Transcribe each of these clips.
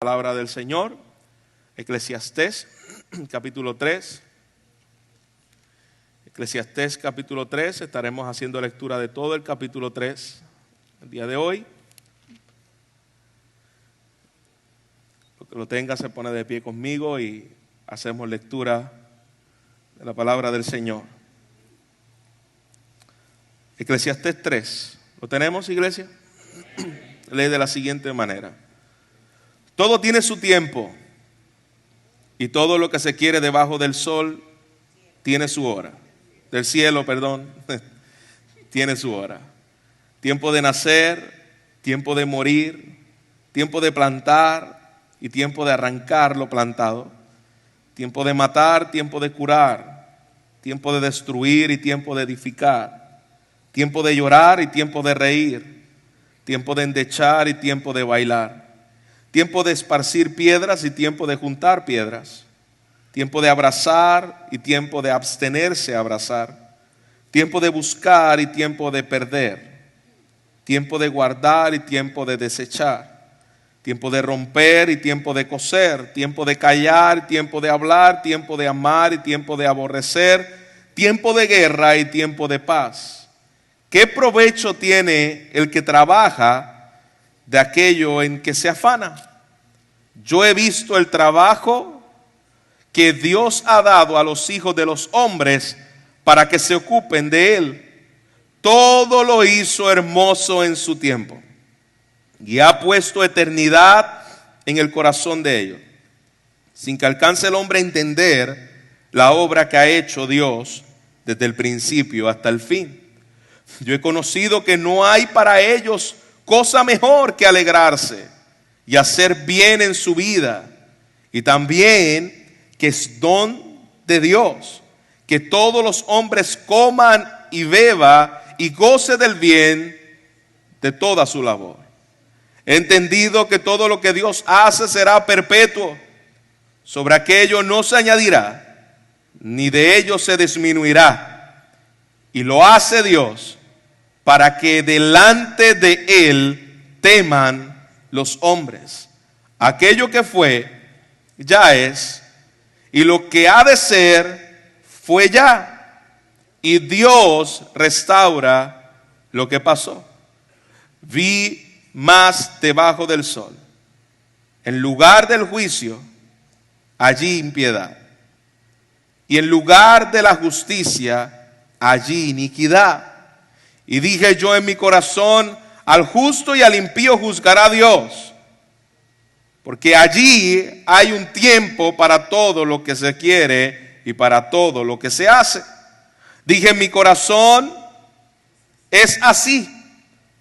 Palabra del Señor, Eclesiastés, capítulo 3. Eclesiastés, capítulo 3, estaremos haciendo lectura de todo el capítulo 3 el día de hoy. Lo que lo tenga se pone de pie conmigo y hacemos lectura de la palabra del Señor. Eclesiastés 3, ¿lo tenemos, iglesia? Lee de la siguiente manera. Todo tiene su tiempo y todo lo que se quiere debajo del sol tiene su hora. Del cielo, perdón, tiene su hora. Tiempo de nacer, tiempo de morir, tiempo de plantar y tiempo de arrancar lo plantado. Tiempo de matar, tiempo de curar, tiempo de destruir y tiempo de edificar. Tiempo de llorar y tiempo de reír, tiempo de endechar y tiempo de bailar. Tiempo de esparcir piedras y tiempo de juntar piedras. Tiempo de abrazar y tiempo de abstenerse a abrazar. Tiempo de buscar y tiempo de perder. Tiempo de guardar y tiempo de desechar. Tiempo de romper y tiempo de coser. Tiempo de callar y tiempo de hablar. Tiempo de amar y tiempo de aborrecer. Tiempo de guerra y tiempo de paz. ¿Qué provecho tiene el que trabaja de aquello en que se afana? Yo he visto el trabajo que Dios ha dado a los hijos de los hombres para que se ocupen de él. Todo lo hizo hermoso en su tiempo y ha puesto eternidad en el corazón de ellos, sin que alcance el hombre a entender la obra que ha hecho Dios desde el principio hasta el fin. Yo he conocido que no hay para ellos cosa mejor que alegrarse y hacer bien en su vida, y también que es don de Dios, que todos los hombres coman y beban y goce del bien de toda su labor. He entendido que todo lo que Dios hace será perpetuo, sobre aquello no se añadirá, ni de ello se disminuirá, y lo hace Dios para que delante de él teman los hombres. Aquello que fue, ya es, y lo que ha de ser, fue ya, y Dios restaura lo que pasó. Vi más debajo del sol, en lugar del juicio, allí impiedad, y en lugar de la justicia, allí iniquidad. Y dije yo en mi corazón, al justo y al impío juzgará Dios, porque allí hay un tiempo para todo lo que se quiere y para todo lo que se hace. Dije en mi corazón, es así,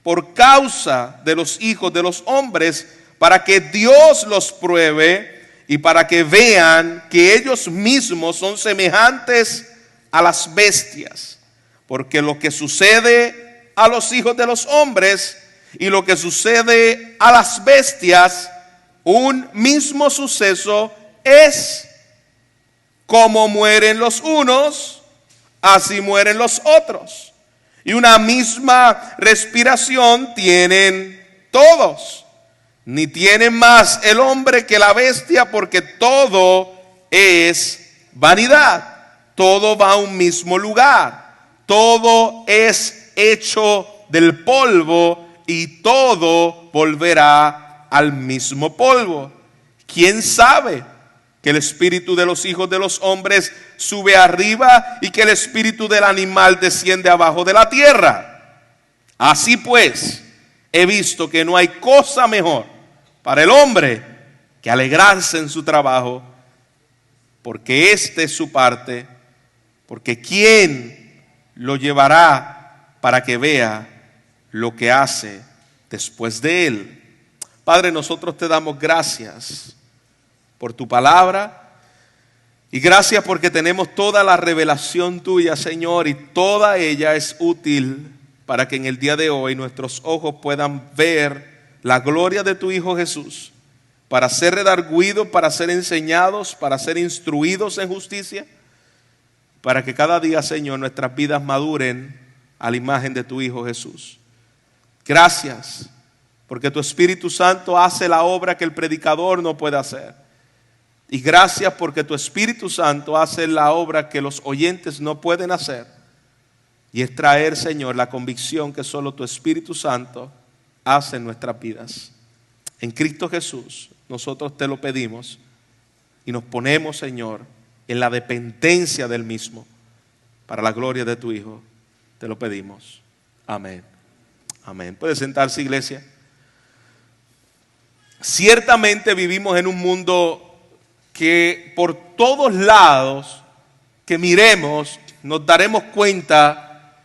por causa de los hijos de los hombres, para que Dios los pruebe y para que vean que ellos mismos son semejantes a las bestias. Porque lo que sucede a los hijos de los hombres y lo que sucede a las bestias, un mismo suceso es: como mueren los unos, así mueren los otros. Y una misma respiración tienen todos. Ni tiene más el hombre que la bestia, porque todo es vanidad. Todo va a un mismo lugar. Todo es hecho del polvo y todo volverá al mismo polvo. ¿Quién sabe que el espíritu de los hijos de los hombres sube arriba y que el espíritu del animal desciende abajo de la tierra? Así pues, he visto que no hay cosa mejor para el hombre que alegrarse en su trabajo, porque esta es su parte, porque ¿quién lo llevará para que vea lo que hace después de él? Padre, nosotros te damos gracias por tu palabra y gracias porque tenemos toda la revelación tuya, Señor, y toda ella es útil para que en el día de hoy nuestros ojos puedan ver la gloria de tu Hijo Jesús, para ser redarguidos, para ser enseñados, para ser instruidos en justicia, para que cada día, Señor, nuestras vidas maduren a la imagen de tu Hijo Jesús. Gracias porque tu Espíritu Santo hace la obra que el predicador no puede hacer. Y gracias porque tu Espíritu Santo hace la obra que los oyentes no pueden hacer. Y es traer, Señor, la convicción que solo tu Espíritu Santo hace en nuestras vidas. En Cristo Jesús, nosotros te lo pedimos y nos ponemos, Señor, en la dependencia del mismo, para la gloria de tu Hijo. Te lo pedimos. Amén. Amén. ¿Puede sentarse, iglesia? Ciertamente vivimos en un mundo que por todos lados que miremos nos daremos cuenta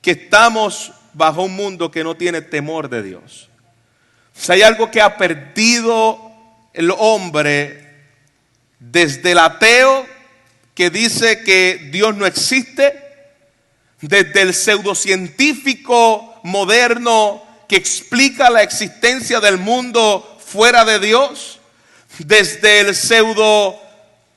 que estamos bajo un mundo que no tiene temor de Dios. Si hay algo que ha perdido el hombre, desde el ateo que dice que Dios no existe, desde el pseudocientífico moderno que explica la existencia del mundo fuera de Dios, desde el pseudo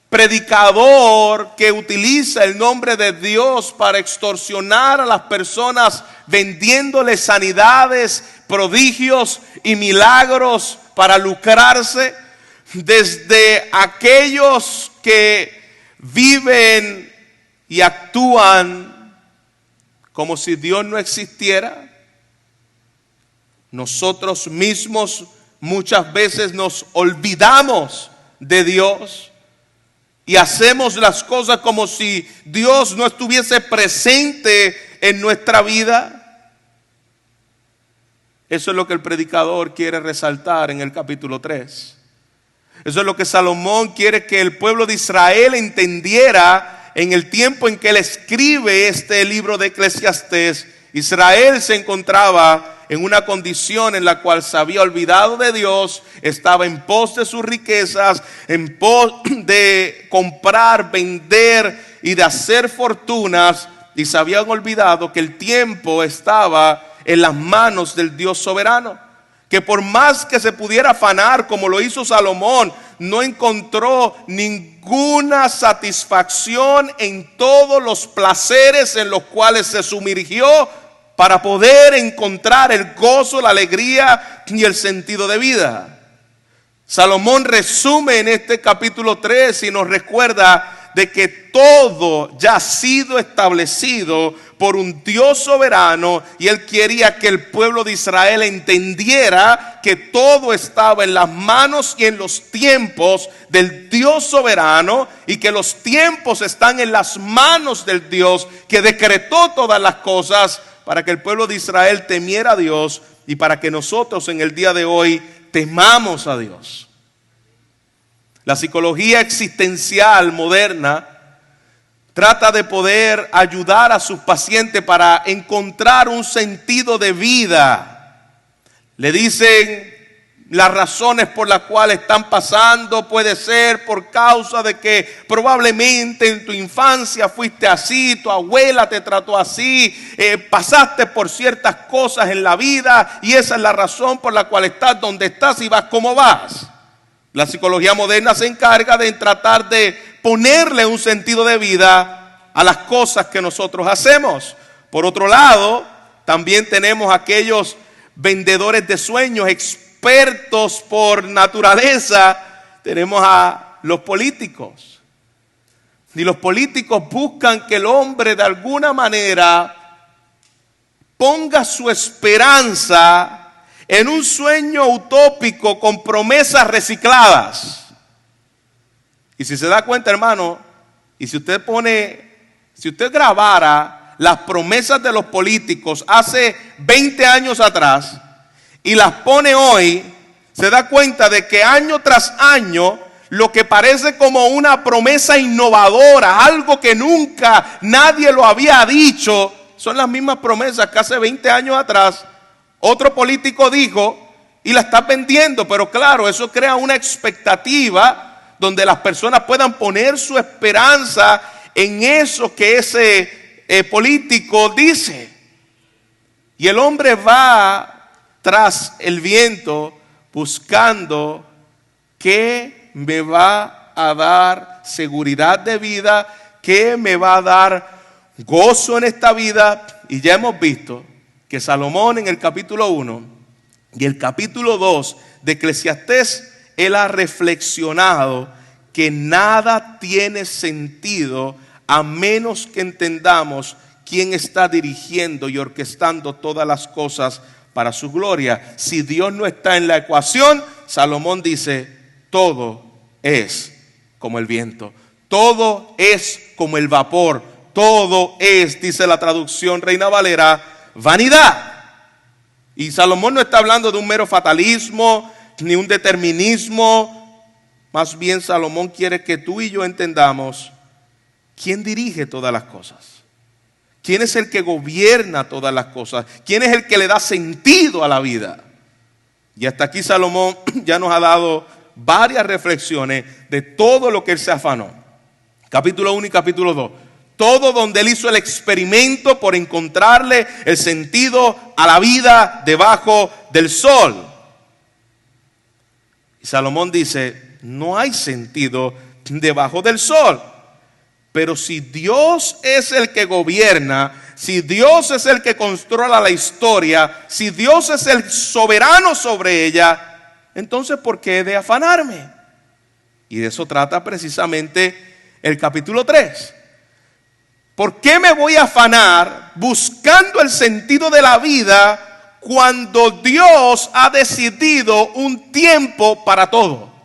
predicador que utiliza el nombre de Dios para extorsionar a las personas vendiéndoles sanidades, prodigios y milagros para lucrarse, desde aquellos que viven y actúan como si Dios no existiera. Nosotros mismos muchas veces nos olvidamos de Dios y hacemos las cosas como si Dios no estuviese presente en nuestra vida. Eso es lo que el predicador quiere resaltar en el capítulo 3. Eso es lo que Salomón quiere que el pueblo de Israel entendiera en el tiempo en que él escribe este libro de Eclesiastés. Israel se encontraba en una condición en la cual se había olvidado de Dios, estaba en pos de sus riquezas, en pos de comprar, vender y de hacer fortunas, y se habían olvidado que el tiempo estaba en las manos del Dios soberano, que por más que se pudiera afanar como lo hizo Salomón, no encontró ninguna satisfacción en todos los placeres en los cuales se sumergió para poder encontrar el gozo, la alegría y el sentido de vida. Salomón resume en este capítulo 3 y nos recuerda de que todo ya ha sido establecido por un Dios soberano, y él quería que el pueblo de Israel entendiera que todo estaba en las manos y en los tiempos del Dios soberano, y que los tiempos están en las manos del Dios que decretó todas las cosas, para que el pueblo de Israel temiera a Dios y para que nosotros en el día de hoy temamos a Dios. La psicología existencial moderna trata de poder ayudar a sus pacientes para encontrar un sentido de vida. Le dicen las razones por las cuales están pasando. Puede ser por causa de que probablemente en tu infancia fuiste así, tu abuela te trató así, pasaste por ciertas cosas en la vida y esa es la razón por la cual estás donde estás y vas como vas. La psicología moderna se encarga de tratar de ponerle un sentido de vida a las cosas que nosotros hacemos. Por otro lado, también tenemos aquellos vendedores de sueños, expertos por naturaleza. Tenemos a los políticos. Y los políticos buscan que el hombre de alguna manera ponga su esperanza en un sueño utópico con promesas recicladas. Y si se da cuenta, hermano, y si usted grabara las promesas de los políticos hace 20 años atrás y las pone hoy, se da cuenta de que año tras año lo que parece como una promesa innovadora, algo que nunca nadie lo había dicho, son las mismas promesas que hace 20 años atrás otro político dijo y la está vendiendo. Pero claro, eso crea una expectativa donde las personas puedan poner su esperanza en eso que ese político dice. Y el hombre va tras el viento buscando qué me va a dar seguridad de vida, qué me va a dar gozo en esta vida. Y ya hemos visto que Salomón en el capítulo 1 Y el capítulo 2 de Eclesiastés, él ha reflexionado que nada tiene sentido a menos que entendamos quién está dirigiendo y orquestando todas las cosas para su gloria. Si Dios no está en la ecuación, Salomón dice, todo es como el viento, todo es como el vapor, todo es, dice la traducción Reina Valera, vanidad. Y Salomón no está hablando de un mero fatalismo ni un determinismo. Más bien Salomón quiere que tú y yo entendamos quién dirige todas las cosas, quién es el que gobierna todas las cosas, quién es el que le da sentido a la vida. Y hasta aquí Salomón ya nos ha dado varias reflexiones de todo lo que él se afanó. Capítulo 1 y capítulo 2. Todo donde él hizo el experimento por encontrarle el sentido a la vida debajo del sol. Y Salomón dice, no hay sentido debajo del sol. Pero si Dios es el que gobierna, si Dios es el que controla la historia, si Dios es el soberano sobre ella, entonces ¿por qué he de afanarme? Y de eso trata precisamente el capítulo 3. ¿Por qué me voy a afanar buscando el sentido de la vida cuando Dios ha decidido un tiempo para todo?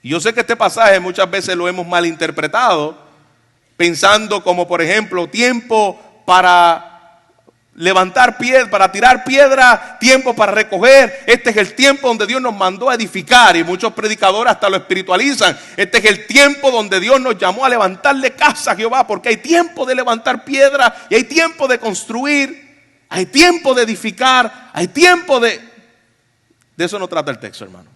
Y yo sé que este pasaje muchas veces lo hemos malinterpretado, pensando como por ejemplo tiempo para levantar piedra, para tirar piedra, tiempo para recoger. Este es el tiempo donde Dios nos mandó a edificar, y muchos predicadores hasta lo espiritualizan. Este es el tiempo donde Dios nos llamó a levantarle casa a Jehová, porque hay tiempo de levantar piedra y hay tiempo de construir, hay tiempo de edificar, hay tiempo de eso no trata el texto, hermano.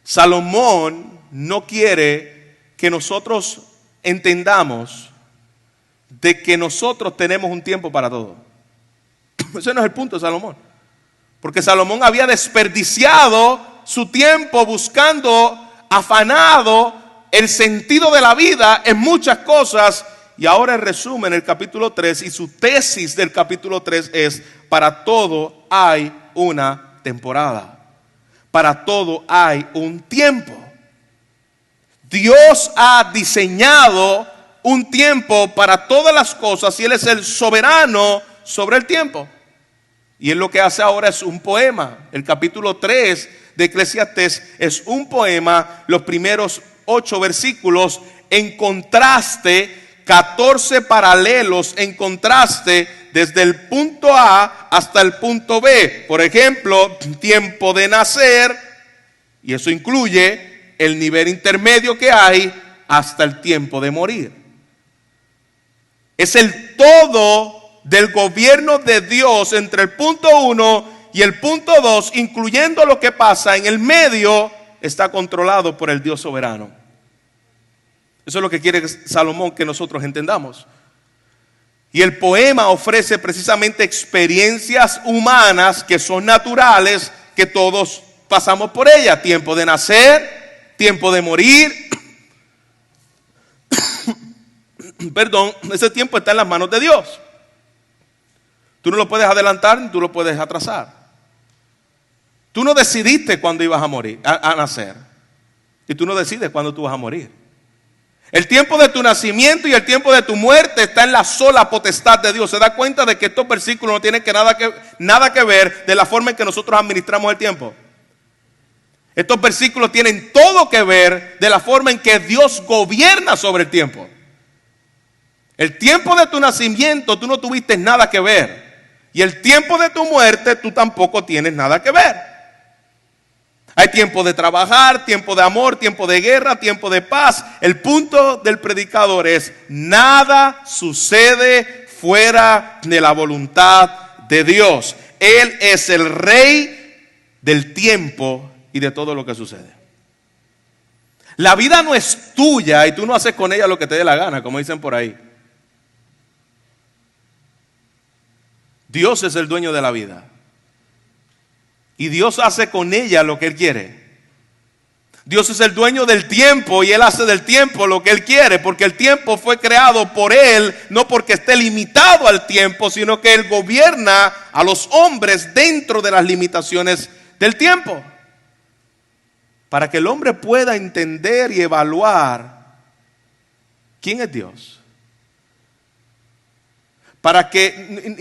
Salomón no quiere que nosotros entendamos de que nosotros tenemos un tiempo para todo. Ese no es el punto de Salomón. Porque Salomón había desperdiciado su tiempo buscando, afanado, el sentido de la vida en muchas cosas. Y ahora en resumen el capítulo 3 y su tesis del capítulo 3 es: para todo hay una temporada. Para todo hay un tiempo. Dios ha diseñado un tiempo para todas las cosas y Él es el soberano sobre el tiempo. Y Él lo que hace ahora es un poema. El capítulo 3 de Eclesiastés es un poema, los primeros 8 versículos en contraste, 14 paralelos en contraste desde el punto A hasta el punto B. Por ejemplo, tiempo de nacer, y eso incluye el nivel intermedio que hay hasta el tiempo de morir. Es el todo del gobierno de Dios entre el punto 1 y el punto 2, incluyendo lo que pasa en el medio, está controlado por el Dios soberano. Eso es lo que quiere Salomón que nosotros entendamos. Y el poema ofrece precisamente experiencias humanas que son naturales, que todos pasamos por ellas. Tiempo de nacer, tiempo de morir. Perdón, ese tiempo está en las manos de Dios. Tú no lo puedes adelantar ni tú lo puedes atrasar. Tú no decidiste cuándo ibas a morir, a nacer. Y tú no decides cuándo tú vas a morir. El tiempo de tu nacimiento y el tiempo de tu muerte está en la sola potestad de Dios. ¿Se da cuenta de que estos versículos no tienen nada que ver de la forma en que nosotros administramos el tiempo? Estos versículos tienen todo que ver de la forma en que Dios gobierna sobre el tiempo. El tiempo de tu nacimiento tú no tuviste nada que ver. Y el tiempo de tu muerte tú tampoco tienes nada que ver. Hay tiempo de trabajar, tiempo de amor, tiempo de guerra, tiempo de paz. El punto del predicador es: nada sucede fuera de la voluntad de Dios. Él es el rey del tiempo y de todo lo que sucede. La vida no es tuya y tú no haces con ella lo que te dé la gana, como dicen por ahí. Dios es el dueño de la vida. Y Dios hace con ella lo que Él quiere. Dios es el dueño del tiempo y Él hace del tiempo lo que Él quiere, porque el tiempo fue creado por Él, no porque esté limitado al tiempo, sino que Él gobierna a los hombres dentro de las limitaciones del tiempo. Para que el hombre pueda entender y evaluar quién es Dios. Para que,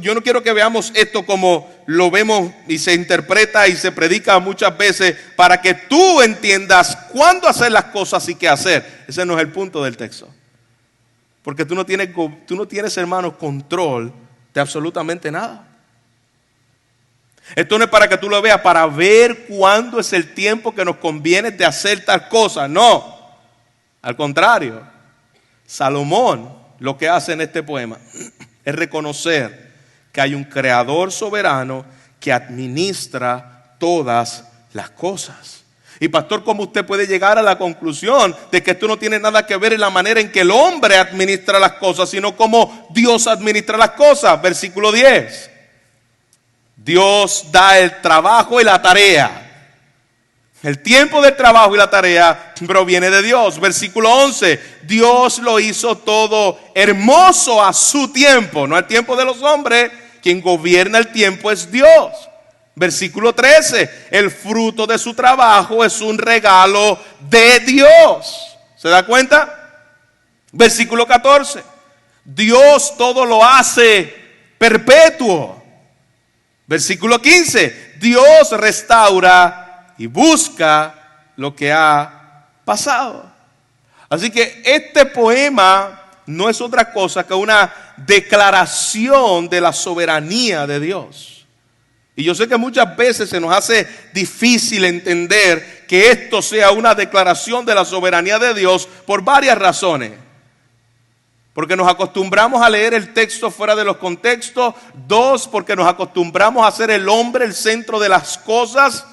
yo no quiero que veamos esto como lo vemos y se interpreta y se predica muchas veces, para que tú entiendas cuándo hacer las cosas y qué hacer. Ese no es el punto del texto. Porque tú no tienes, hermanos, control de absolutamente nada. Esto no es para que tú lo veas, para ver cuándo es el tiempo que nos conviene de hacer tal cosa. No, al contrario, Salomón lo que hace en este poema es reconocer que hay un creador soberano que administra todas las cosas. Y pastor, ¿cómo usted puede llegar a la conclusión de que esto no tiene nada que ver en la manera en que el hombre administra las cosas, sino cómo Dios administra las cosas? Versículo 10. Dios da el trabajo y la tarea. El tiempo del trabajo y la tarea proviene de Dios. Versículo 11. Dios lo hizo todo hermoso a su tiempo, no al tiempo de los hombres. Quien gobierna el tiempo es Dios. Versículo 13. El fruto de su trabajo es un regalo de Dios. ¿Se da cuenta? Versículo 14. Dios todo lo hace perpetuo. Versículo 15. Dios restaura y busca lo que ha pasado. Así que este poema no es otra cosa que una declaración de la soberanía de Dios. Y yo sé que muchas veces se nos hace difícil entender que esto sea una declaración de la soberanía de Dios por varias razones. Porque nos acostumbramos a leer el texto fuera de los contextos. 2, porque nos acostumbramos a hacer el hombre el centro de las cosas.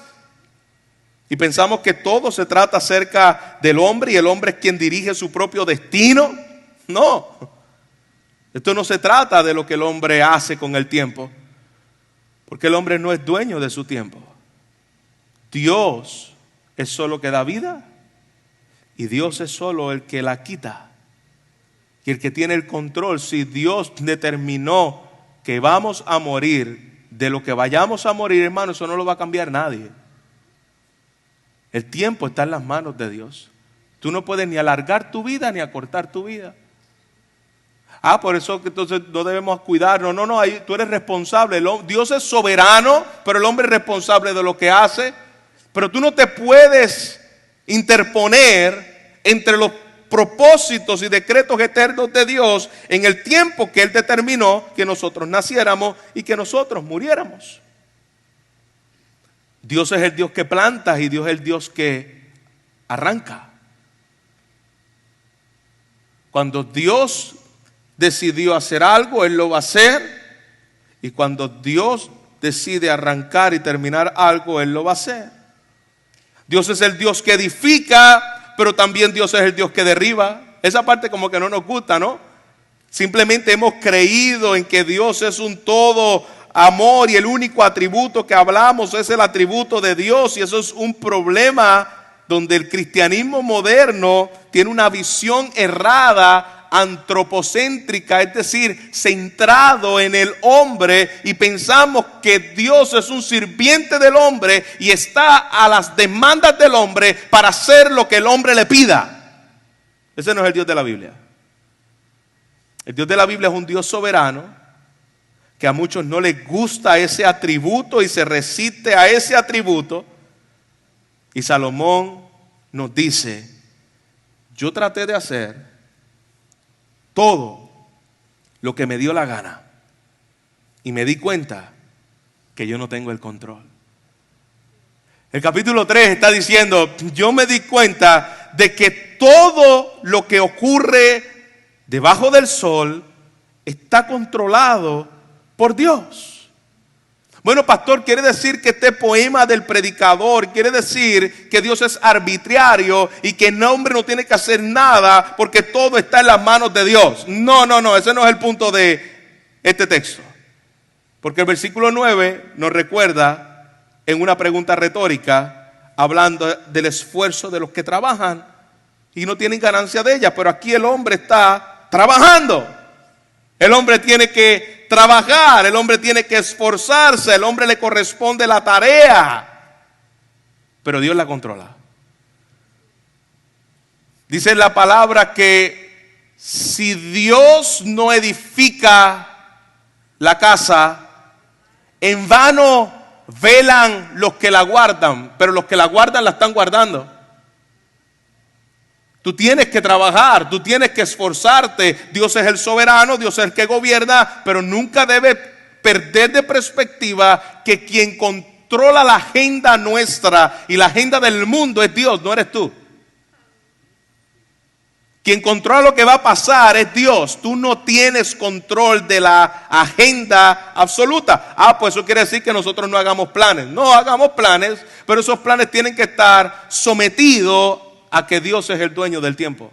Y pensamos que todo se trata acerca del hombre y el hombre es quien dirige su propio destino. No, esto no se trata de lo que el hombre hace con el tiempo, porque el hombre no es dueño de su tiempo. Dios es solo que da vida y Dios es solo el que la quita y el que tiene el control. Si Dios determinó que vamos a morir, de lo que vayamos a morir, hermano, eso no lo va a cambiar nadie. El tiempo está en las manos de Dios. Tú no puedes ni alargar tu vida ni acortar tu vida. Por eso que entonces no debemos cuidarnos. No, ahí tú eres responsable. Dios es soberano, pero el hombre es responsable de lo que hace. Pero tú no te puedes interponer entre los propósitos y decretos eternos de Dios en el tiempo que Él determinó que nosotros naciéramos y que nosotros muriéramos. Dios es el Dios que planta y Dios es el Dios que arranca. Cuando Dios decidió hacer algo, Él lo va a hacer. Y cuando Dios decide arrancar y terminar algo, Él lo va a hacer. Dios es el Dios que edifica, pero también Dios es el Dios que derriba. Esa parte como que no nos gusta, ¿no? Simplemente hemos creído en que Dios es un todo amor y el único atributo que hablamos es el atributo de Dios, y eso es un problema donde el cristianismo moderno tiene una visión errada, antropocéntrica, es decir, centrado en el hombre, y pensamos que Dios es un sirviente del hombre y está a las demandas del hombre para hacer lo que el hombre le pida. Ese no es el Dios de la Biblia. El Dios de la Biblia es un Dios soberano, que a muchos no les gusta ese atributo y se resiste a ese atributo. Y Salomón nos dice: yo traté de hacer todo lo que me dio la gana y me di cuenta que yo no tengo el control. El capítulo 3 está diciendo: yo me di cuenta de que todo lo que ocurre debajo del sol está controlado por Dios. Bueno, pastor, quiere decir que este poema del predicador quiere decir que Dios es arbitrario y que el hombre no tiene que hacer nada porque todo está en las manos de Dios. No, ese no es el punto de este texto. Porque el versículo 9 nos recuerda en una pregunta retórica hablando del esfuerzo de los que trabajan y no tienen ganancia de ella. Pero aquí el hombre está trabajando. El hombre tiene que trabajar, el hombre tiene que esforzarse, el hombre le corresponde la tarea. Pero Dios la controla. Dice la palabra que si Dios no edifica la casa, en vano velan los que la guardan, pero los que la guardan la están guardando. Tú tienes que trabajar, tú tienes que esforzarte. Dios es el soberano, Dios es el que gobierna, pero nunca debe perder de perspectiva que quien controla la agenda nuestra y la agenda del mundo es Dios, no eres tú. Quien controla lo que va a pasar es Dios. Tú no tienes control de la agenda absoluta. Pues eso quiere decir que nosotros no hagamos planes. No hagamos planes, pero esos planes tienen que estar sometidos a que Dios es el dueño del tiempo.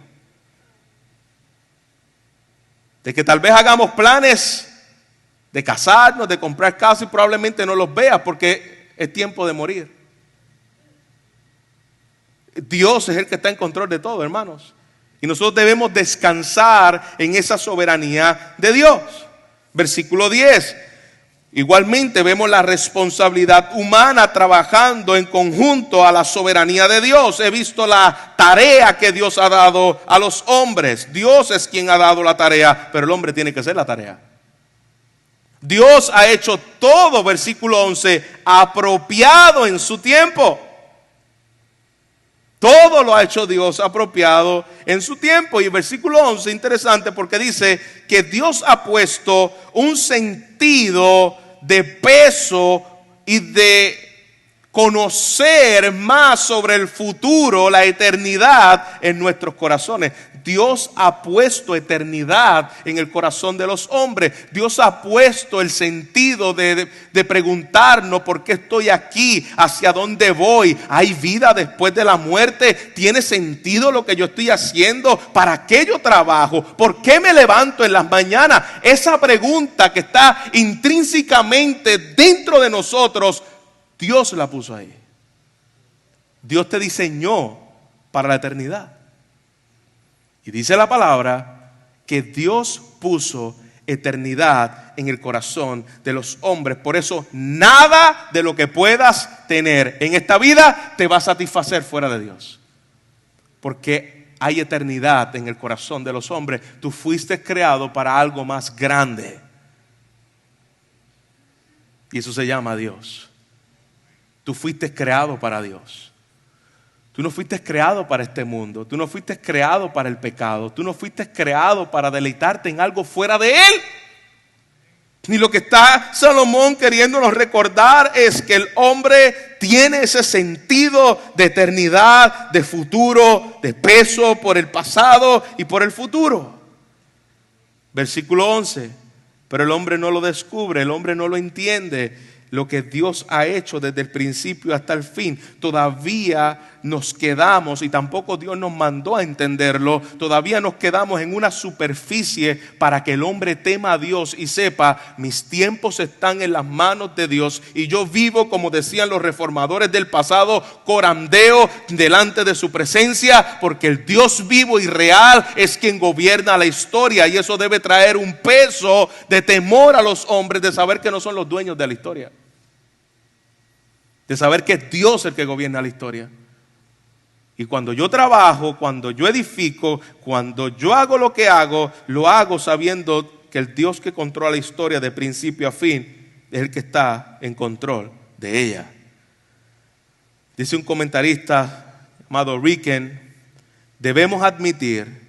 De que tal vez hagamos planes de casarnos, de comprar casa y probablemente no los veas porque es tiempo de morir. Dios es el que está en control de todo, hermanos. Y nosotros debemos descansar en esa soberanía de Dios. Versículo 10. Igualmente vemos la responsabilidad humana trabajando en conjunto a la soberanía de Dios. He visto la tarea que Dios ha dado a los hombres. Dios es quien ha dado la tarea, pero el hombre tiene que hacer la tarea. Dios ha hecho todo, versículo 11, apropiado en su tiempo. Todo lo ha hecho Dios apropiado en su tiempo. Y versículo 11, interesante porque dice que Dios ha puesto un sentido de peso y de conocer más sobre el futuro, la eternidad en nuestros corazones. Dios ha puesto eternidad en el corazón de los hombres. Dios ha puesto el sentido de preguntarnos por qué estoy aquí, hacia dónde voy, hay vida después de la muerte, tiene sentido lo que yo estoy haciendo, para qué yo trabajo, por qué me levanto en las mañanas. Esa pregunta que está intrínsecamente dentro de nosotros, Dios la puso ahí. Dios te diseñó para la eternidad. Y dice la palabra que Dios puso eternidad en el corazón de los hombres. Por eso nada de lo que puedas tener en esta vida te va a satisfacer fuera de Dios. Porque hay eternidad en el corazón de los hombres. Tú fuiste creado para algo más grande. Y eso se llama Dios. Tú fuiste creado para Dios. Tú no fuiste creado para este mundo. Tú no fuiste creado para el pecado. Tú no fuiste creado para deleitarte en algo fuera de Él. Ni lo que está Salomón queriéndonos recordar es que el hombre tiene ese sentido de eternidad, de futuro, de peso por el pasado y por el futuro. Versículo 11. Pero el hombre no lo descubre, el hombre no lo entiende. Lo que Dios ha hecho desde el principio hasta el fin, todavía nos quedamos, y tampoco Dios nos mandó a entenderlo, todavía nos quedamos en una superficie para que el hombre tema a Dios y sepa, mis tiempos están en las manos de Dios y yo vivo, como decían los reformadores del pasado, corandeo delante de su presencia, porque el Dios vivo y real es quien gobierna la historia, y eso debe traer un peso de temor a los hombres, de saber que no son los dueños de la historia. De saber que es Dios el que gobierna la historia. Y cuando yo trabajo, cuando yo edifico, cuando yo hago lo que hago, lo hago sabiendo que el Dios que controla la historia de principio a fin es el que está en control de ella. Dice un comentarista llamado Ricken, debemos admitir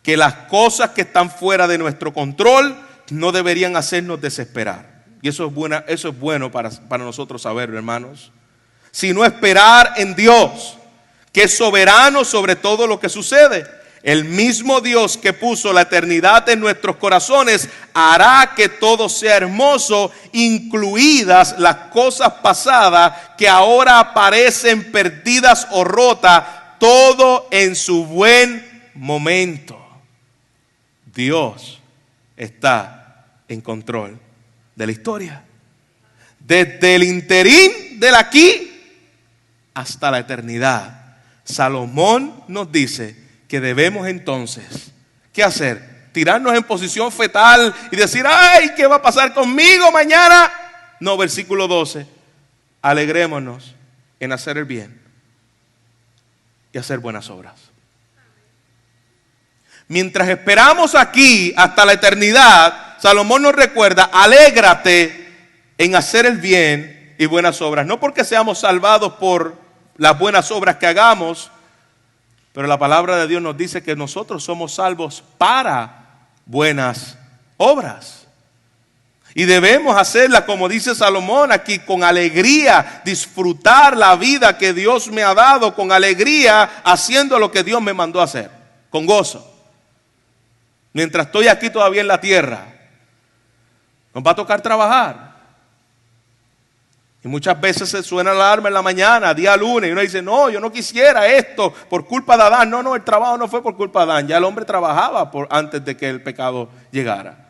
que las cosas que están fuera de nuestro control no deberían hacernos desesperar. Y eso es bueno para nosotros saberlo, hermanos. Sino esperar en Dios, que es soberano sobre todo lo que sucede. El mismo Dios que puso la eternidad en nuestros corazones hará que todo sea hermoso, incluidas las cosas pasadas que ahora parecen perdidas o rotas, todo en su buen momento. Dios está en control de la historia. Desde el interín del aquí hasta la eternidad. Salomón nos dice que debemos entonces, ¿qué hacer? ¿Tirarnos en posición fetal y decir, ay, ¿qué va a pasar conmigo mañana? No, versículo 12, alegrémonos en hacer el bien y hacer buenas obras. Mientras esperamos aquí hasta la eternidad, Salomón nos recuerda, alégrate en hacer el bien y buenas obras. No porque seamos salvados por las buenas obras que hagamos, pero la palabra de Dios nos dice que nosotros somos salvos para buenas obras. Y debemos hacerla, como dice Salomón aquí, con alegría, disfrutar la vida que Dios me ha dado, con alegría, haciendo lo que Dios me mandó a hacer, con gozo. Mientras estoy aquí todavía en la tierra, nos va a tocar trabajar. Y muchas veces se suena la alarma en la mañana, día lunes, y uno dice, no, yo no quisiera esto por culpa de Adán. No, el trabajo no fue por culpa de Adán, ya el hombre trabajaba antes de que el pecado llegara.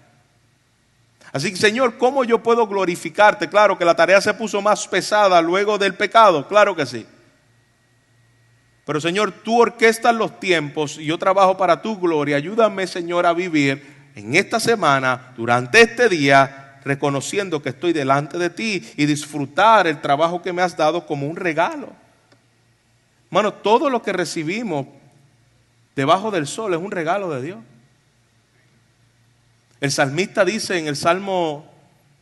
Así que, Señor, ¿cómo yo puedo glorificarte? Claro que la tarea se puso más pesada luego del pecado, claro que sí. Pero, Señor, tú orquestas los tiempos y yo trabajo para tu gloria. Ayúdame, Señor, a vivir en esta semana, durante este día, reconociendo que estoy delante de ti y disfrutar el trabajo que me has dado como un regalo. Hermano, todo lo que recibimos debajo del sol es un regalo de Dios. El salmista dice en el Salmo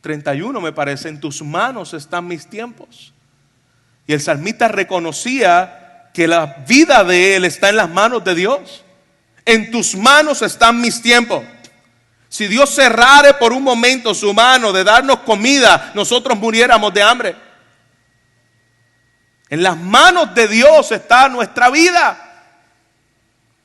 31, me parece, en tus manos están mis tiempos. Y el salmista reconocía que la vida de él está en las manos de Dios. En tus manos están mis tiempos. Si Dios cerrare por un momento su mano de darnos comida, nosotros muriéramos de hambre. En las manos de Dios está nuestra vida.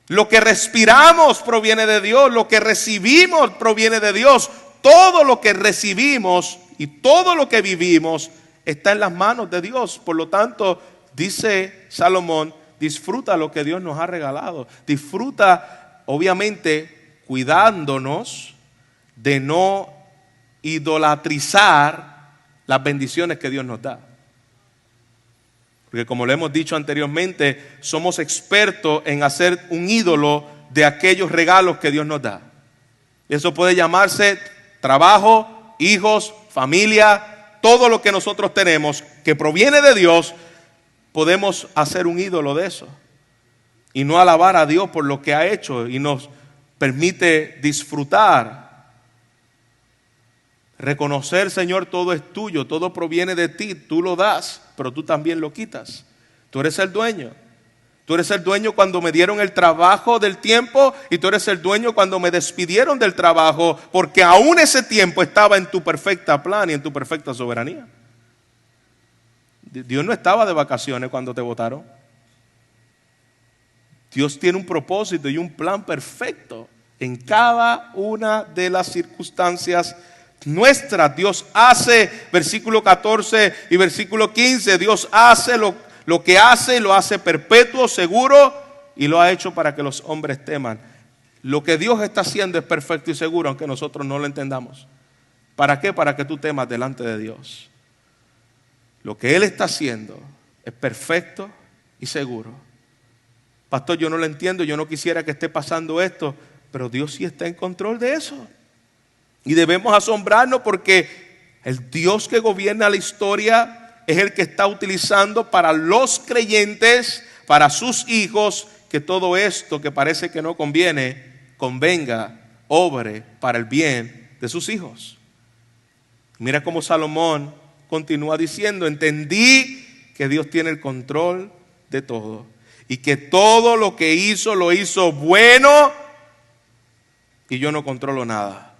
Lo que respiramos proviene de Dios, lo que recibimos proviene de Dios. Todo lo que recibimos y todo lo que vivimos está en las manos de Dios. Por lo tanto, dice Salomón, disfruta lo que Dios nos ha regalado. Disfruta, obviamente, cuidándonos de no idolatrizar las bendiciones que Dios nos da. Porque como lo hemos dicho anteriormente, somos expertos en hacer un ídolo de aquellos regalos que Dios nos da. Eso puede llamarse trabajo, hijos, familia, todo lo que nosotros tenemos que proviene de Dios. Podemos hacer un ídolo de eso y no alabar a Dios por lo que ha hecho y nos permite disfrutar. Reconocer, Señor, todo es tuyo, todo proviene de ti, tú lo das, pero tú también lo quitas. Tú eres el dueño. Tú eres el dueño cuando me dieron el trabajo del tiempo y tú eres el dueño cuando me despidieron del trabajo, porque aún ese tiempo estaba en tu perfecta plan y en tu perfecta soberanía. Dios no estaba de vacaciones cuando te votaron. Dios tiene un propósito y un plan perfecto en cada una de las circunstancias nuestras. Dios hace, versículo 14 y versículo 15, Dios hace lo que hace, lo hace perpetuo, seguro, y lo ha hecho para que los hombres teman. Lo que Dios está haciendo es perfecto y seguro, aunque nosotros no lo entendamos. ¿Para qué? Para que tú temas delante de Dios. Lo que Él está haciendo es perfecto y seguro. Pastor, yo no lo entiendo, yo no quisiera que esté pasando esto, pero Dios sí está en control de eso. Y debemos asombrarnos porque el Dios que gobierna la historia es el que está utilizando para los creyentes, para sus hijos, que todo esto que parece que no conviene, convenga, obre para el bien de sus hijos. Mira cómo Salomón continúa diciendo, entendí que Dios tiene el control de todo y que todo lo que hizo lo hizo bueno y yo no controlo nada.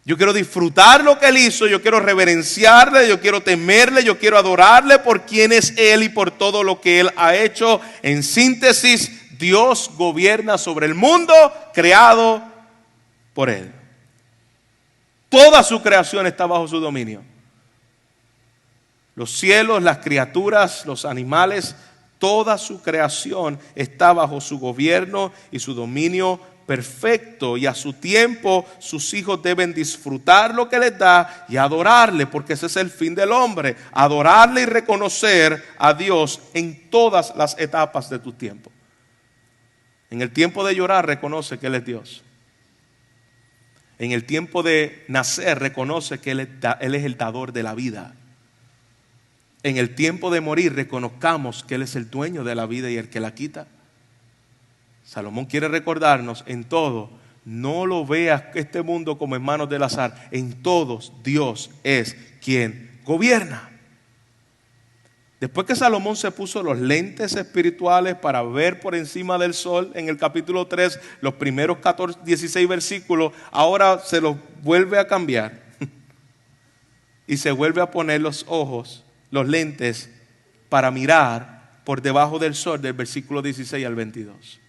Yo quiero disfrutar lo que Él hizo, yo quiero reverenciarle, yo quiero temerle, yo quiero adorarle por quién es Él y por todo lo que Él ha hecho. En síntesis, Dios gobierna sobre el mundo creado por Él. Toda su creación está bajo su dominio. Los cielos, las criaturas, los animales, toda su creación está bajo su gobierno y su dominio perfecto, y a su tiempo sus hijos deben disfrutar lo que les da y adorarle, porque ese es el fin del hombre, adorarle y reconocer a Dios en todas las etapas de tu tiempo. En el tiempo de llorar, reconoce que Él es Dios. En el tiempo de nacer, reconoce que Él es el dador de la vida. En el tiempo de morir, reconozcamos que Él es el dueño de la vida y el que la quita. Salomón quiere recordarnos en todo, no lo veas este mundo como en manos del azar. En todos Dios es quien gobierna. Después que Salomón se puso los lentes espirituales para ver por encima del sol, en el capítulo 3, los primeros 16 versículos, ahora se los vuelve a cambiar y se vuelve a poner los ojos, los lentes, para mirar por debajo del sol, del versículo 16 al 22.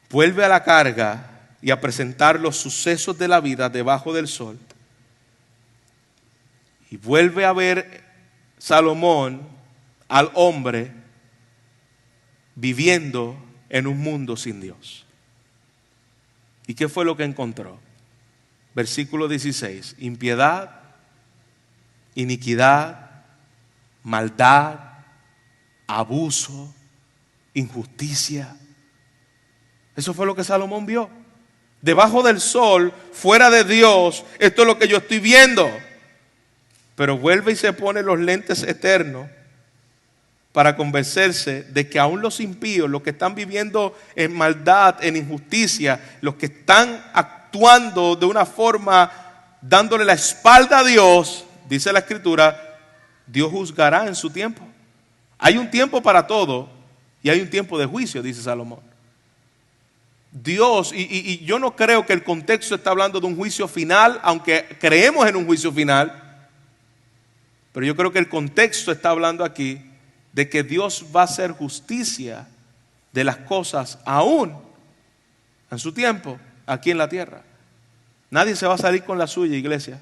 Vuelve a la carga y a presentar los sucesos de la vida debajo del sol. Y vuelve a ver Salomón al hombre viviendo en un mundo sin Dios. ¿Y qué fue lo que encontró? Versículo 16. Impiedad, iniquidad, maldad, abuso, injusticia. Eso fue lo que Salomón vio. Debajo del sol, fuera de Dios, esto es lo que yo estoy viendo. Pero vuelve y se pone los lentes eternos para convencerse de que aún los impíos, los que están viviendo en maldad, en injusticia, los que están actuando de una forma dándole la espalda a Dios, dice la Escritura, Dios juzgará en su tiempo. Hay un tiempo para todo y hay un tiempo de juicio, dice Salomón. Dios, y yo no creo que el contexto está hablando de un juicio final, aunque creemos en un juicio final, pero yo creo que el contexto está hablando aquí de que Dios va a hacer justicia de las cosas aún en su tiempo aquí en la tierra. Nadie se va a salir con la suya, iglesia.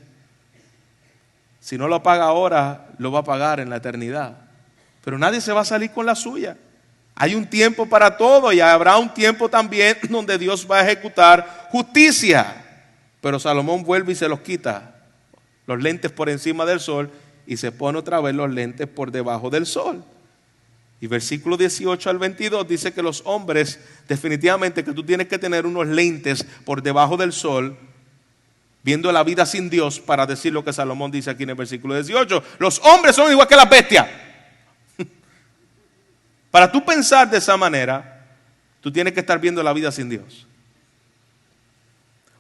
Si no lo paga ahora, lo va a pagar en la eternidad. Pero nadie se va a salir con la suya. Hay un tiempo para todo y habrá un tiempo también donde Dios va a ejecutar justicia. Pero Salomón vuelve y se los quita, los lentes por encima del sol, y se pone otra vez los lentes por debajo del sol. Y versículo 18 al 22 dice que los hombres, definitivamente que tú tienes que tener unos lentes por debajo del sol, viendo la vida sin Dios, para decir lo que Salomón dice aquí en el versículo 18. Los hombres son igual que las bestias. Para tú pensar de esa manera, tú tienes que estar viendo la vida sin Dios.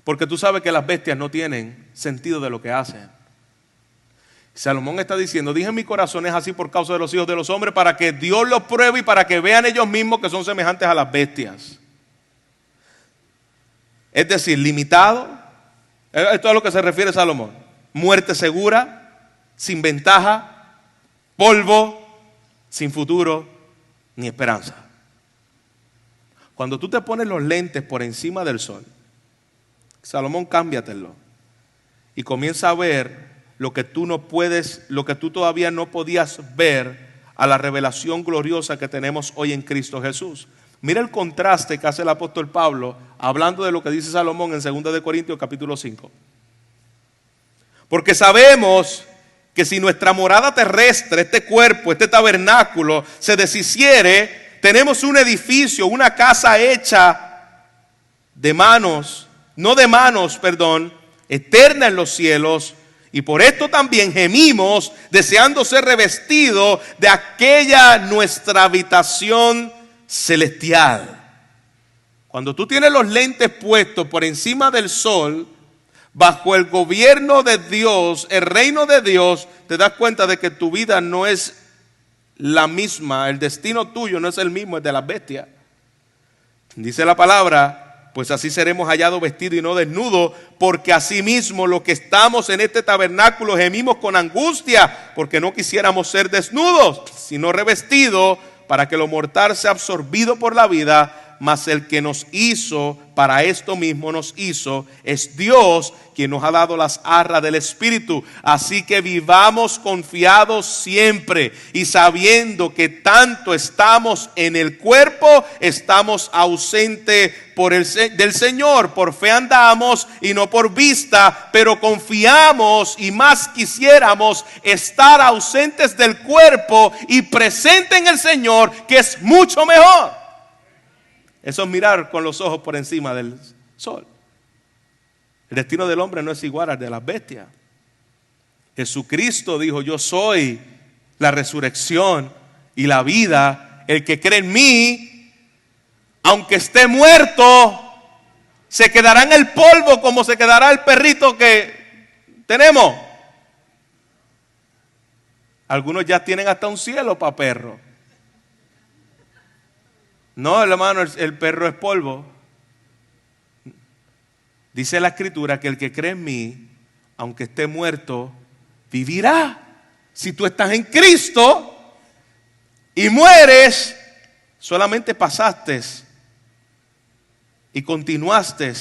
Porque tú sabes que las bestias no tienen sentido de lo que hacen. Salomón está diciendo, dije en mi corazón es así por causa de los hijos de los hombres, para que Dios los pruebe y para que vean ellos mismos que son semejantes a las bestias. Es decir, limitado. Esto es a lo que se refiere Salomón. Muerte segura, sin ventaja, polvo, sin futuro ni esperanza. Cuando tú te pones los lentes por encima del sol, Salomón, cámbiatelo y comienza a ver lo que tú no puedes, lo que tú todavía no podías ver a la revelación gloriosa que tenemos hoy en Cristo Jesús. Mira el contraste que hace el apóstol Pablo hablando de lo que dice Salomón en 2 de Corintios capítulo 5. Porque sabemos que si nuestra morada terrestre, este cuerpo, este tabernáculo se deshiciere, tenemos un edificio, una casa hecha de manos, no de manos, perdón, eterna en los cielos. Y por esto también gemimos, deseando ser revestidos de aquella nuestra habitación celestial. Cuando tú tienes los lentes puestos por encima del sol, bajo el gobierno de Dios, el reino de Dios, te das cuenta de que tu vida no es la misma, el destino tuyo no es el mismo, es de las bestias. Dice la palabra, pues así seremos hallados vestidos y no desnudos, porque asimismo los que estamos en este tabernáculo gemimos con angustia, porque no quisiéramos ser desnudos, sino revestidos, para que lo mortal sea absorbido por la vida. mas el que nos hizo, para esto mismo nos hizo, es Dios quien nos ha dado las arras del Espíritu. Así que vivamos confiados siempre y sabiendo que tanto estamos en el cuerpo, estamos ausentes del Señor. Por fe andamos y no por vista, pero confiamos y más quisiéramos estar ausentes del cuerpo y presentes en el Señor, que es mucho mejor. Eso es mirar con los ojos por encima del sol. El destino del hombre no es igual al de las bestias. Jesucristo dijo: yo soy la resurrección y la vida. El que cree en mí, aunque esté muerto, se quedará en el polvo como se quedará el perrito que tenemos. Algunos ya tienen hasta un cielo para perro. No, hermano, el perro es polvo. Dice la Escritura que el que cree en mí, aunque esté muerto, vivirá. Si tú estás en Cristo y mueres, solamente pasaste y continuaste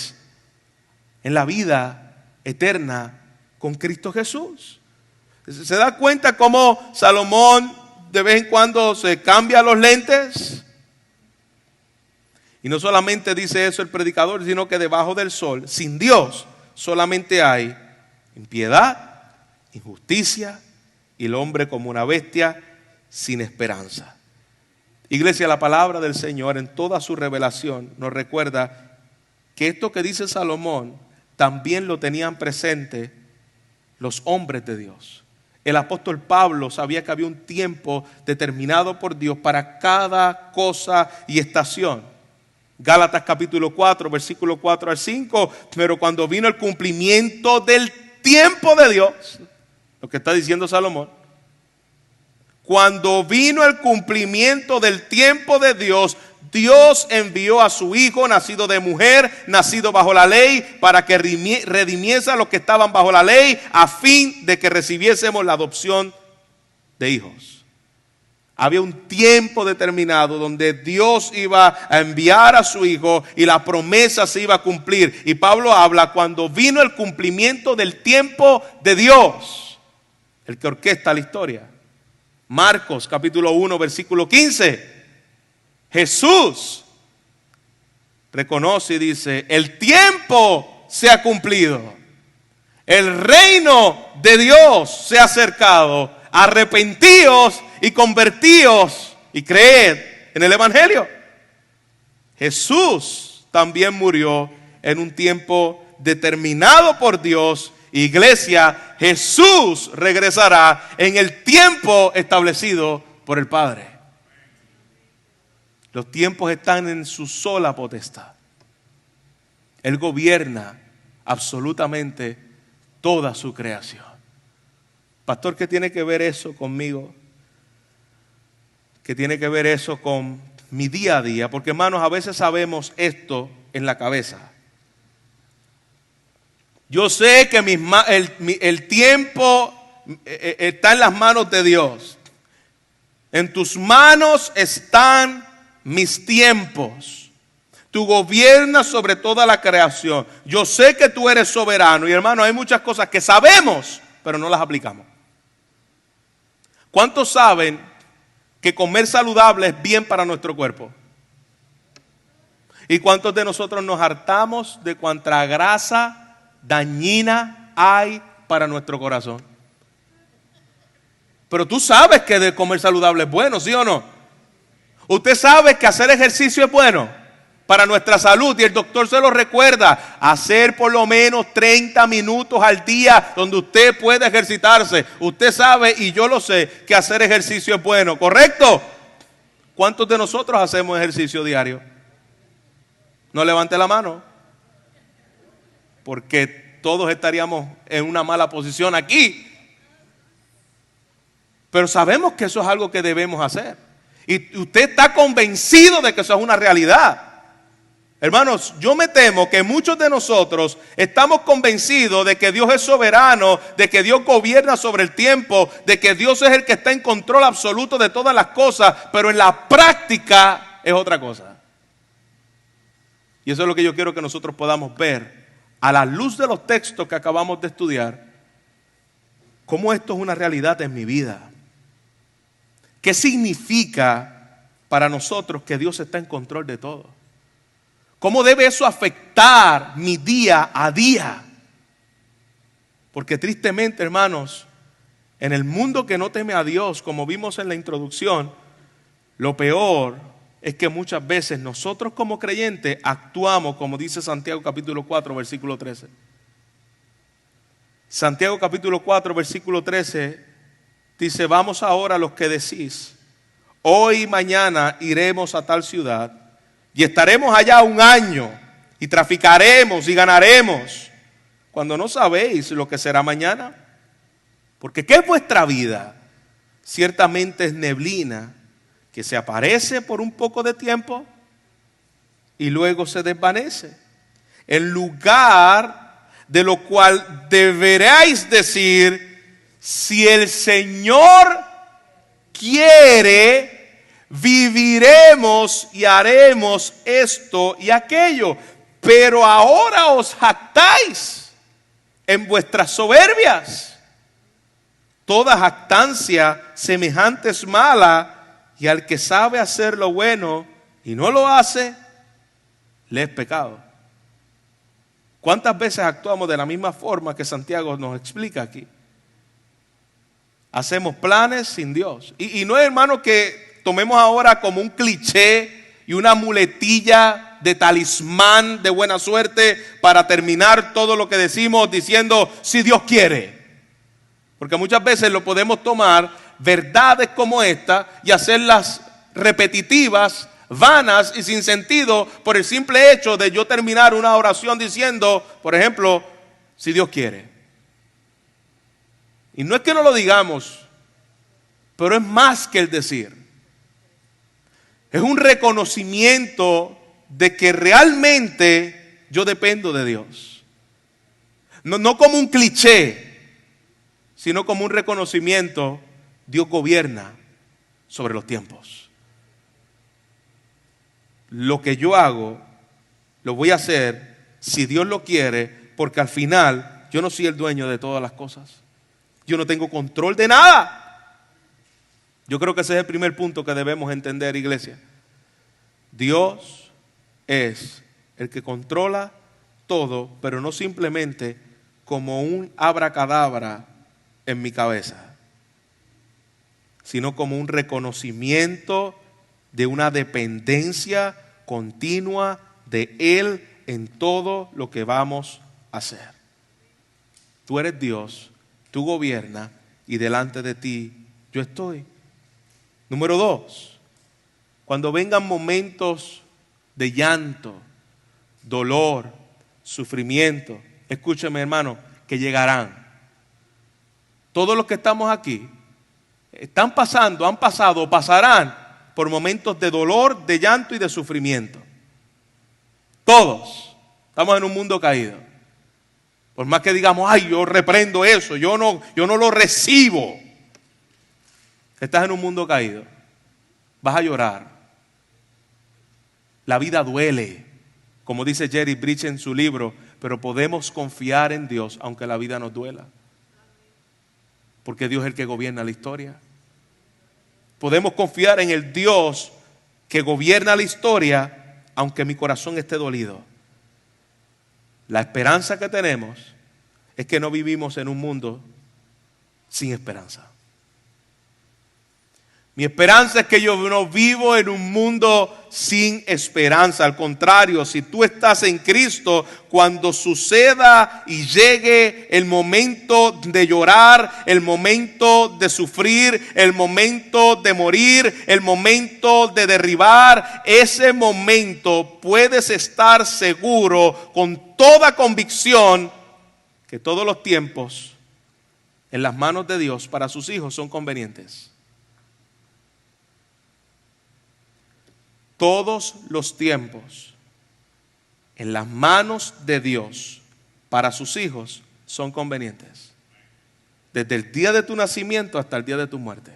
en la vida eterna con Cristo Jesús. ¿Se da cuenta cómo Salomón de vez en cuando se cambia los lentes? Y no solamente dice eso el predicador, sino que debajo del sol, sin Dios, solamente hay impiedad, injusticia y el hombre como una bestia sin esperanza. Iglesia, la palabra del Señor en toda su revelación nos recuerda que esto que dice Salomón también lo tenían presente los hombres de Dios. El apóstol Pablo sabía que había un tiempo determinado por Dios para cada cosa y estación. Gálatas capítulo 4, versículo 4 al 5. Pero cuando vino el cumplimiento del tiempo de Dios, lo que está diciendo Salomón, cuando vino el cumplimiento del tiempo de Dios, Dios envió a su Hijo, nacido de mujer, nacido bajo la ley, para que redimiese a los que estaban bajo la ley, a fin de que recibiésemos la adopción de hijos. Había un tiempo determinado donde Dios iba a enviar a su Hijo y la promesa se iba a cumplir. Y Pablo habla cuando vino el cumplimiento del tiempo de Dios, el que orquesta la historia. Marcos capítulo 1 versículo 15. Jesús reconoce y dice: el tiempo se ha cumplido, el reino de Dios se ha acercado, arrepentíos y convertíos y creed en el Evangelio. Jesús también murió en un tiempo determinado por Dios. Iglesia, Jesús regresará en el tiempo establecido por el Padre. Los tiempos están en su sola potestad. Él gobierna absolutamente toda su creación. Pastor, ¿qué tiene que ver eso conmigo? ¿Qué tiene que ver eso con mi día a día? Porque, hermanos, a veces sabemos esto en la cabeza. Yo sé que el tiempo está en las manos de Dios. En tus manos están mis tiempos. Tú gobiernas sobre toda la creación. Yo sé que tú eres soberano. Y, hermano, hay muchas cosas que sabemos, pero no las aplicamos. ¿Cuántos saben que comer saludable es bien para nuestro cuerpo? ¿Y cuántos de nosotros nos hartamos de cuánta grasa dañina hay para nuestro corazón? Pero tú sabes que de comer saludable es bueno, ¿sí o no? Usted sabe que hacer ejercicio es bueno para nuestra salud, y el doctor se lo recuerda: hacer por lo menos 30 minutos al día donde usted puede ejercitarse. Usted sabe, y yo lo sé, que hacer ejercicio es bueno, ¿correcto? ¿Cuántos de nosotros hacemos ejercicio diario? No levante la mano, porque todos estaríamos en una mala posición aquí. Pero sabemos que eso es algo que debemos hacer, y usted está convencido de que eso es una realidad. Hermanos, yo me temo que muchos de nosotros estamos convencidos de que Dios es soberano, de que Dios gobierna sobre el tiempo, de que Dios es el que está en control absoluto de todas las cosas, pero en la práctica es otra cosa. Y eso es lo que yo quiero que nosotros podamos ver a la luz de los textos que acabamos de estudiar, cómo esto es una realidad en mi vida. ¿Qué significa para nosotros que Dios está en control de todo? ¿Cómo debe eso afectar mi día a día? Porque tristemente, hermanos, en el mundo que no teme a Dios, como vimos en la introducción, lo peor es que muchas veces nosotros como creyentes actuamos como dice Santiago capítulo 4, versículo 13. Santiago capítulo 4, versículo 13 dice: vamos ahora los que decís, hoy y mañana iremos a tal ciudad y estaremos allá un año y traficaremos y ganaremos, cuando no sabéis lo que será mañana. Porque ¿qué es vuestra vida? Ciertamente es neblina que se aparece por un poco de tiempo y luego se desvanece. En lugar de lo cual deberéis decir: si el Señor quiere, viviremos y haremos esto y aquello. Pero ahora os jactáis en vuestras soberbias. Toda jactancia semejante es mala, y al que sabe hacer lo bueno y no lo hace, le es pecado. ¿Cuántas veces actuamos de la misma forma que Santiago nos explica aquí? Hacemos planes sin Dios. Y no es, hermano, que tomemos ahora como un cliché y una muletilla de talismán de buena suerte para terminar todo lo que decimos diciendo: si Dios quiere. Porque muchas veces lo podemos tomar verdades como esta y hacerlas repetitivas, vanas y sin sentido por el simple hecho de yo terminar una oración diciendo, por ejemplo, si Dios quiere. Y no es que no lo digamos, pero es más que el decir. Es un reconocimiento de que realmente yo dependo de Dios. No como un cliché, sino como un reconocimiento: Dios gobierna sobre los tiempos. Lo que yo hago, lo voy a hacer si Dios lo quiere, porque al final yo no soy el dueño de todas las cosas. Yo no tengo control de nada. Yo creo que ese es el primer punto que debemos entender, iglesia. Dios es el que controla todo, pero no simplemente como un abracadabra en mi cabeza, sino como un reconocimiento de una dependencia continua de Él en todo lo que vamos a hacer. Tú eres Dios, tú gobiernas y delante de ti yo estoy. Número 2, cuando vengan momentos de llanto, dolor, sufrimiento, escúcheme, hermano, que llegarán. Todos los que estamos aquí están pasando, han pasado o pasarán por momentos de dolor, de llanto y de sufrimiento. Todos estamos en un mundo caído. Por más que digamos: ay, yo reprendo eso, yo no lo recibo. Estás en un mundo caído. Vas a llorar. La vida duele, como dice Jerry Bridge en su libro, pero podemos confiar en Dios aunque la vida nos duela. Porque Dios es el que gobierna la historia. Podemos confiar en el Dios que gobierna la historia, aunque mi corazón esté dolido. La esperanza que tenemos es que no vivimos en un mundo sin esperanza. Mi esperanza es que yo no vivo en un mundo sin esperanza. Al contrario, si tú estás en Cristo, cuando suceda y llegue el momento de llorar, el momento de sufrir, el momento de morir, el momento de derribar, ese momento puedes estar seguro con toda convicción que todos los tiempos en las manos de Dios para sus hijos son convenientes. Todos los tiempos en las manos de Dios para sus hijos son convenientes. Desde el día de tu nacimiento hasta el día de tu muerte.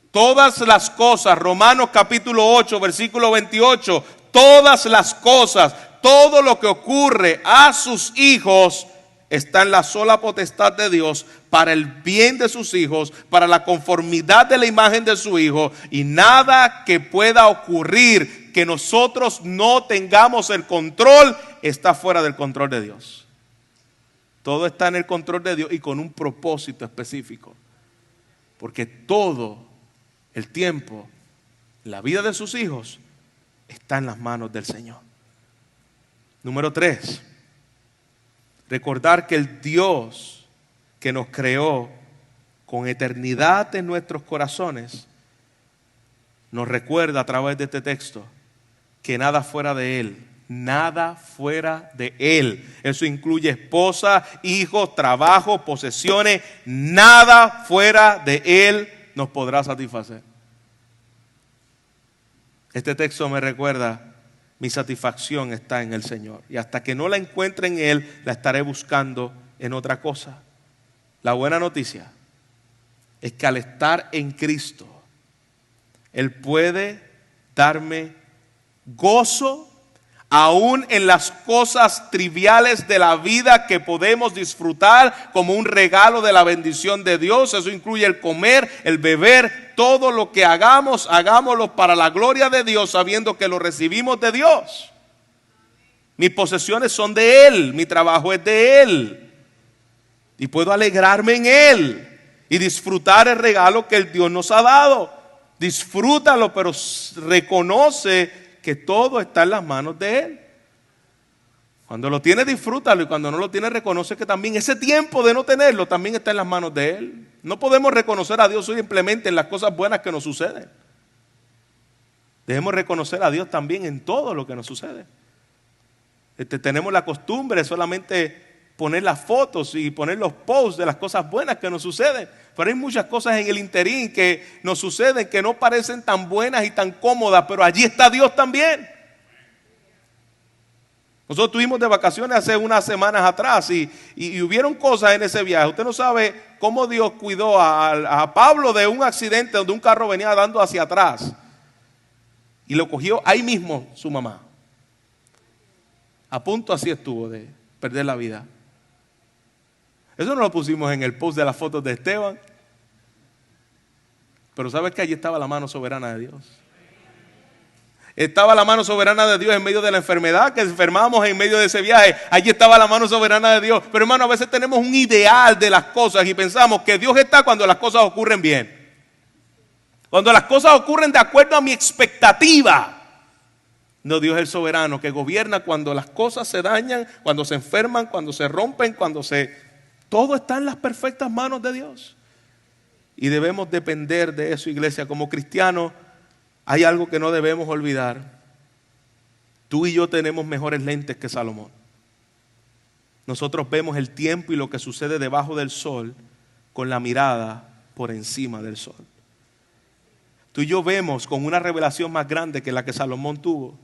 Todas las cosas, Romanos capítulo 8, versículo 28, todas las cosas, todo lo que ocurre a sus hijos está en la sola potestad de Dios para el bien de sus hijos, para la conformidad de la imagen de su Hijo, y nada que pueda ocurrir que nosotros no tengamos el control está fuera del control de Dios. Todo está en el control de Dios y con un propósito específico, porque todo el tiempo, la vida de sus hijos está en las manos del Señor. Número 3, recordar que el Dios que nos creó con eternidad en nuestros corazones nos recuerda a través de este texto que nada fuera de Él, nada fuera de Él. Eso incluye esposa, hijos, trabajo, posesiones. Nada fuera de Él nos podrá satisfacer. Este texto me recuerda: mi satisfacción está en el Señor, y hasta que no la encuentre en Él, la estaré buscando en otra cosa. La buena noticia es que al estar en Cristo, Él puede darme gozo aún en las cosas triviales de la vida que podemos disfrutar como un regalo de la bendición de Dios. Eso incluye el comer, el beber, todo lo que hagamos, hagámoslo para la gloria de Dios, sabiendo que lo recibimos de Dios. Mis posesiones son de Él, mi trabajo es de Él, y puedo alegrarme en Él y disfrutar el regalo que el Dios nos ha dado. Disfrútalo, pero reconoce que todo está en las manos de Él. Cuando lo tiene, disfrútalo, y cuando no lo tiene, reconoce que también ese tiempo de no tenerlo también está en las manos de Él. No podemos reconocer a Dios simplemente en las cosas buenas que nos suceden. Debemos reconocer a Dios también en todo lo que nos sucede. Tenemos la costumbre de solamente poner las fotos y poner los posts de las cosas buenas que nos suceden, pero hay muchas cosas en el interín que nos suceden que no parecen tan buenas y tan cómodas, pero allí está Dios también. Nosotros estuvimos de vacaciones hace unas semanas atrás y hubieron cosas en ese viaje. Usted no sabe cómo Dios cuidó a Pablo de un accidente donde un carro venía dando hacia atrás y lo cogió ahí mismo su mamá. A punto así estuvo de perder la vida. Eso no lo pusimos en el post de las fotos de Esteban, pero sabes que allí estaba la mano soberana de Dios. Estaba la mano soberana de Dios en medio de la enfermedad que enfermamos en medio de ese viaje. Allí estaba la mano soberana de Dios. Pero hermano, a veces tenemos un ideal de las cosas y pensamos que Dios está cuando las cosas ocurren bien, cuando las cosas ocurren de acuerdo a mi expectativa. No, Dios es el soberano que gobierna cuando las cosas se dañan, cuando se enferman, cuando se rompen, todo está en las perfectas manos de Dios. Y debemos depender de eso, iglesia. Como cristianos, hay algo que no debemos olvidar. Tú y yo tenemos mejores lentes que Salomón. Nosotros vemos el tiempo y lo que sucede debajo del sol con la mirada por encima del sol. Tú y yo vemos con una revelación más grande que la que Salomón tuvo.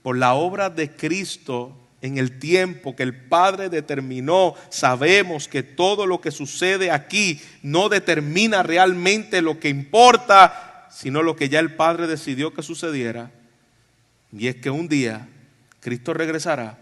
Por la obra de Cristo en el tiempo que el Padre determinó, sabemos que todo lo que sucede aquí no determina realmente lo que importa, sino lo que ya el Padre decidió que sucediera. Y es que un día Cristo regresará,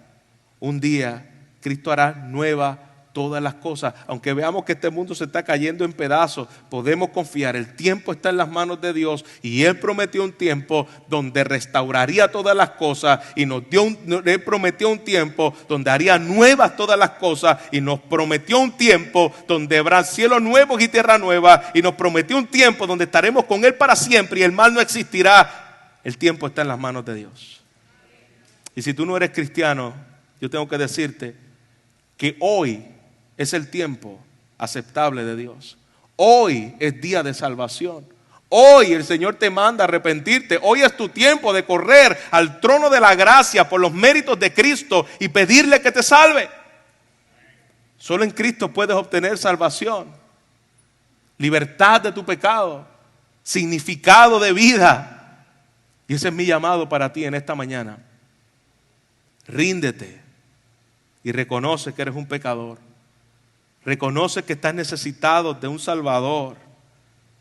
un día Cristo hará nueva todas las cosas. Aunque veamos que este mundo se está cayendo en pedazos, podemos confiar, el tiempo está en las manos de Dios, y Él prometió un tiempo donde restauraría todas las cosas, y Él prometió un tiempo donde haría nuevas todas las cosas, y nos prometió un tiempo donde habrá cielos nuevos y tierra nueva, y nos prometió un tiempo donde estaremos con Él para siempre y el mal no existirá. El tiempo está en las manos de Dios. Y si tú no eres cristiano, yo tengo que decirte que hoy es el tiempo aceptable de Dios. Hoy es día de salvación. Hoy el Señor te manda a arrepentirte. Hoy es tu tiempo de correr al trono de la gracia por los méritos de Cristo y pedirle que te salve. Solo en Cristo puedes obtener salvación, libertad de tu pecado, significado de vida. Y ese es mi llamado para ti en esta mañana. Ríndete y reconoce que eres un pecador. Reconoce que estás necesitado de un Salvador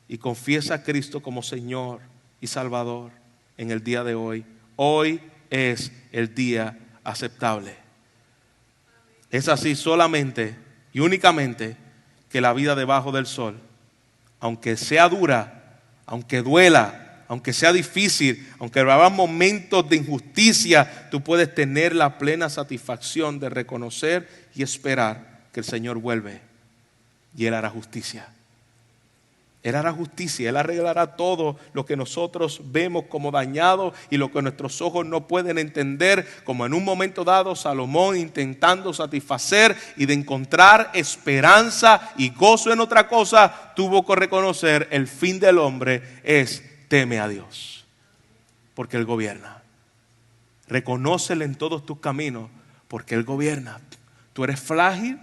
y confiesa a Cristo como Señor y Salvador en el día de hoy. Hoy es el día aceptable. Es así solamente y únicamente que la vida debajo del sol, aunque sea dura, aunque duela, aunque sea difícil, aunque habrá momentos de injusticia, tú puedes tener la plena satisfacción de reconocer y esperar que el Señor vuelve y Él hará justicia. Él hará justicia, Él arreglará todo lo que nosotros vemos como dañado y lo que nuestros ojos no pueden entender, como en un momento dado Salomón intentando satisfacer y de encontrar esperanza y gozo en otra cosa, tuvo que reconocer el fin del hombre es teme a Dios, porque Él gobierna. Reconócele en todos tus caminos, porque Él gobierna. Tú eres frágil,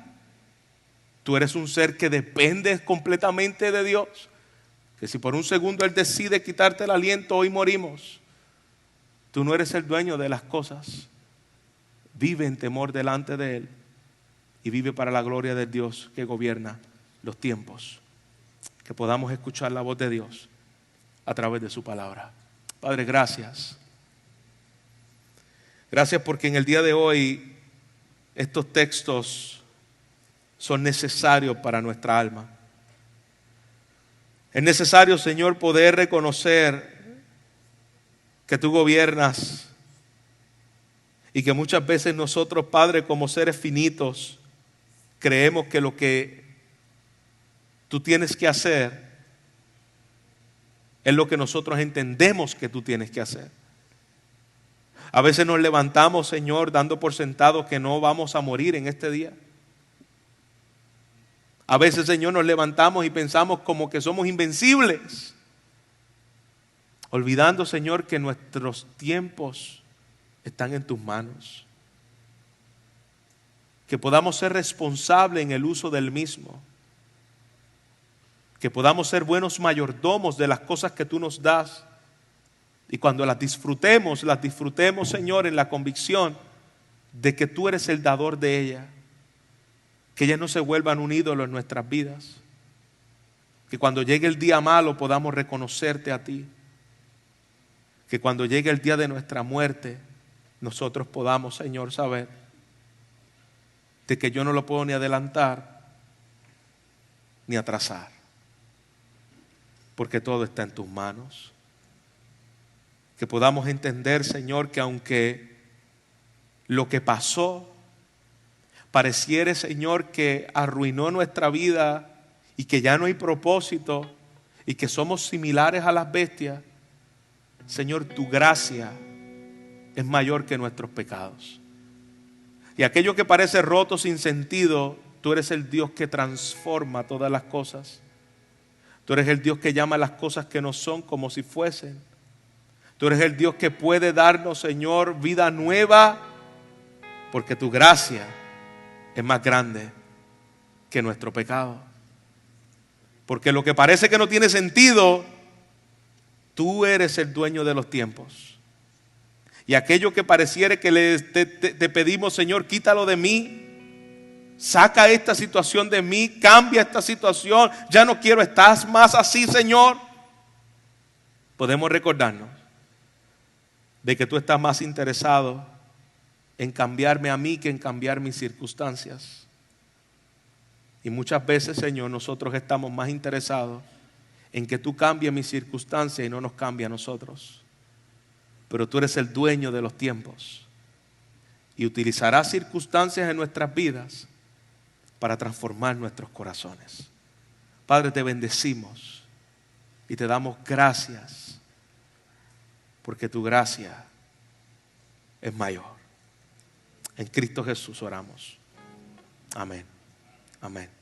tú eres un ser que depende completamente de Dios. Que si por un segundo Él decide quitarte el aliento, hoy morimos. Tú no eres el dueño de las cosas. Vive en temor delante de Él y vive para la gloria del Dios que gobierna los tiempos. Que podamos escuchar la voz de Dios a través de su palabra. Padre, gracias. Gracias porque en el día de hoy estos textos son necesarios para nuestra alma. Es necesario, Señor, poder reconocer que tú gobiernas y que muchas veces nosotros, Padre, como seres finitos, creemos que lo que tú tienes que hacer es lo que nosotros entendemos que tú tienes que hacer. A veces nos levantamos, Señor, dando por sentado que no vamos a morir en este día. A veces, Señor, nos levantamos y pensamos como que somos invencibles, olvidando, Señor, que nuestros tiempos están en tus manos. Que podamos ser responsables en el uso del mismo. Que podamos ser buenos mayordomos de las cosas que tú nos das. Y cuando las disfrutemos, Señor, en la convicción de que tú eres el dador de ellas. Que ellas no se vuelvan un ídolo en nuestras vidas. Que cuando llegue el día malo podamos reconocerte a ti. Que cuando llegue el día de nuestra muerte, nosotros podamos, Señor, saber de que yo no lo puedo ni adelantar ni atrasar. Porque todo está en tus manos. Que podamos entender, Señor, que aunque lo que pasó pareciera, Señor, que arruinó nuestra vida y que ya no hay propósito y que somos similares a las bestias, Señor, tu gracia es mayor que nuestros pecados. Y aquello que parece roto sin sentido, tú eres el Dios que transforma todas las cosas. Tú eres el Dios que llama las cosas que no son como si fuesen. Tú eres el Dios que puede darnos, Señor, vida nueva, porque tu gracia es más grande que nuestro pecado. Porque lo que parece que no tiene sentido, tú eres el dueño de los tiempos. Y aquello que pareciera que te pedimos, Señor, quítalo de mí, saca esta situación de mí, cambia esta situación, ya no quiero estar más así, Señor. Podemos recordarnos de que tú estás más interesado en cambiarme a mí que en cambiar mis circunstancias. Y muchas veces, Señor, nosotros estamos más interesados en que tú cambies mis circunstancias y no nos cambies a nosotros. Pero tú eres el dueño de los tiempos y utilizarás circunstancias en nuestras vidas para transformar nuestros corazones. Padre, te bendecimos y te damos gracias porque tu gracia es mayor. En Cristo Jesús oramos. Amén. Amén.